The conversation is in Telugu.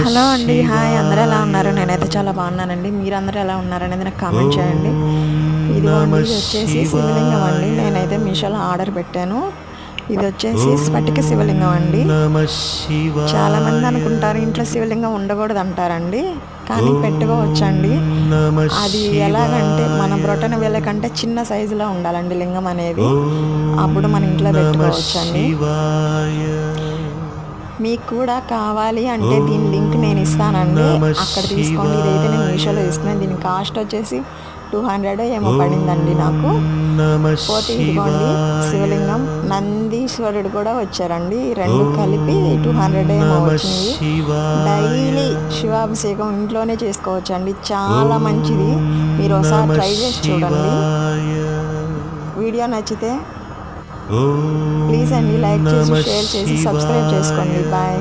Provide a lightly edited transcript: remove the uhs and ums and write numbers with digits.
హలో అండి, హాయ్. అందరూ ఎలా ఉన్నారు? నేనైతే చాలా బాగున్నానండి. మీరందరూ ఎలా ఉన్నారనేది నాకు కామెంట్ చేయండి. ఇదిగోండి, ఇది వచ్చేసి శివలింగం అండి. నేనైతే మీషోలో ఆర్డర్ పెట్టాను. ఇది వచ్చేసి స్ఫటిక శివలింగం అండి. చాలామంది అనుకుంటారు ఇంట్లో శివలింగం ఉండకూడదు అంటారండి, కానీ పెట్టుకోవచ్చండి. అది ఎలాగంటే మన బ్రొటన వేల కంటే చిన్న సైజులో ఉండాలండి లింగం అనేది. అప్పుడు మన ఇంట్లో పెట్టుకోవచ్చండి. మీకు కూడా కావాలి అంటే దీని లింక్ నేను ఇస్తానండి, అక్కడ తీసుకోండి. ఇదైతే నేను మీషోలో ఇస్తున్నాను. దీని కాస్ట్ వచ్చేసి 200 ఏమో పడిందండి నాకు. పోతే ఇదిగోండి శివలింగం, నందీశ్వరుడు కూడా వచ్చారండి. రెండు కలిపి 200 ఏమో వచ్చింది. డైలీ శివాభిషేకం ఇంట్లోనే చేసుకోవచ్చండి, చాలా మంచిది. మీరు ఒకసారి ట్రై చేసి చూడండి. వీడియో నచ్చితే ప్లీజ్ అండి లైక్ చేసి, షేర్ చేసి, సబ్స్క్రైబ్ చేసుకోండి. బాయ్.